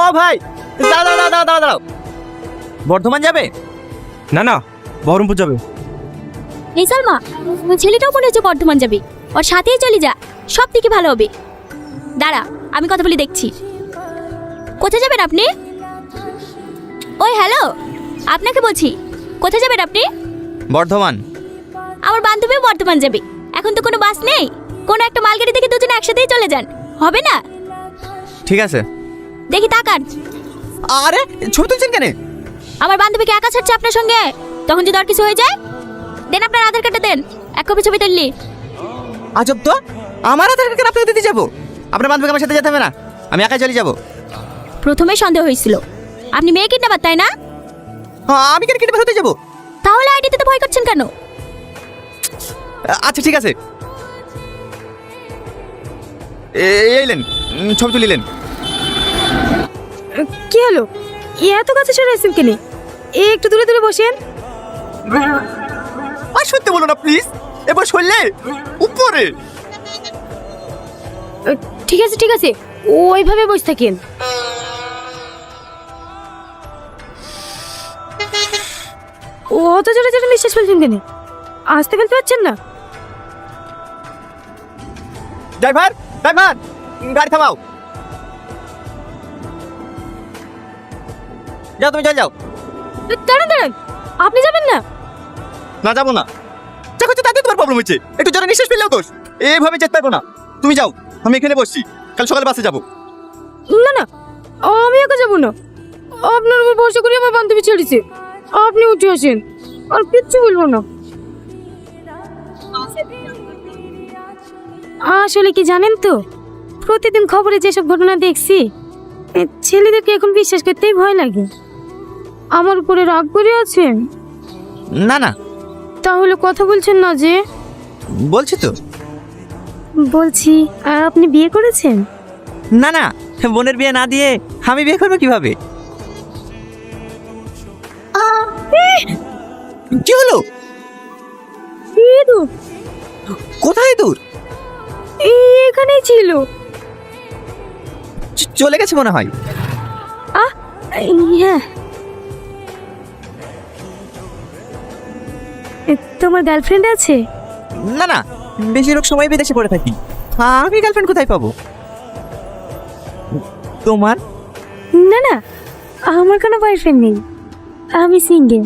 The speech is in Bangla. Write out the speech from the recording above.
ও ভাই, দাঁড়াও দাঁড়াও দাঁড়াও দাঁড়াও, বর্ধমান যাবে? না না, বহরমপুর যাবে। এই সালমা, ছেলেটাও মনে হচ্ছে বর্ধমান যাবে, ওর সাথেই চলে যা, সব থেকে ভালো হবে। দাঁড়া, আমি কথা বলে দেখছি। কোথায় যাবেন আপনি? ওই হ্যালো, আপনাকে বলছি, কোথায় যাবেন আপনি? বর্ধমান। আমার বান্ধবীও বর্ধমান যাবে, এখন তো কোনো বাস নেই, কোনো একটা মালগাড়ি থেকে দুজনে একসাথেই চলে যান, হবে না? ঠিক আছে। দেখি তাকান। আরে ছবি তুলছেন কেন? আমার বান্ধবীকে একা ছাড়ছে আপনার সঙ্গে, তখন যদি আর কিছু হয়ে যায়। দেন আপনার আধার কার্ডটা দেন, এক কপি ছবি তুললি। আজব তো, আমার আধার কার্ড আপনাকে দিতে যাবো? আপনার বান্ধবীকে আমার সাথে যেতে হবে না, আমি একাই চলে যাবো। প্রথমে সন্দেহ হয়েছিল আপনি মেয়ে কিডন্যাপার, তাই না? হ্যাঁ, আমি কেন কেটে হতে যাবো? তাহলে আইডিতে তো ভয় করছেন কেন? আচ্ছা ঠিক আছে, এইলেন, ছবি তুলিলেন। কি হলো, এত কাছে সরে আসছেন কেন? একটু দূরে দূরে বসেন। আর সত্যি বলো না প্লিজ, এবার শুনলে উপরে। ঠিক আছে ঠিক আছে, ওইভাবে বসে থাকেন। অত জোরে জোরে নিঃশ্বাস ফেলছেন কেন? আসতে ফেলতে পারছেন না? ড্রাইভার ড্রাইভার, গাড়ি থামাও। যাও, তুমি চলে যাও। দাঁড়ান দাঁড়ান, আপনি যাবেন না? না যাবো না, যা করছো তাতে তোমার প্রবলেম হচ্ছে, একটু জোরে নিঃশ্বাস ফেললেও দোষ। এইভাবে যেতে পারবো না, তুমি যাও, আমি এখানে বসছি, কাল সকালে বাসে যাবো। না না, আমি একা যাবো না, আপনার উপর ভরসা করে আমার বান্ধবী ছেড়েছে, আপনি উঠে আসেন, আর কিচ্ছু বলবো না। আসলে কি জানেন তো, প্রতিদিন খবরে যেসব ঘটনা দেখছি, ছেলেদেরকে এখন বিশ্বাস করতেই ভয় লাগে। আমার উপরে রাগ করে আছেন? না না, তাহলে কথা বলছেন না যে? বলছি তো। বলছি, আপনি বিয়ে করেছেন? না না, বোনের বিয়ে না দিয়ে আমি বিয়ে করবো কিভাবে? কি হলো? দূর, কোথায় দূর? এখানেই ছিল। চলে গেছে মনে হয়। হ্যাঁ, তোমার গার্লফ্রেন্ড আছে? না না, বেশিরভাগ সময় বিদেশে পড়ে থাকি, আমি গার্লফ্রেন্ড কোথায় পাবো? তোমার? না না, আমার কোনো বয়ফ্রেন্ড নেই, আমি সিঙ্গেল।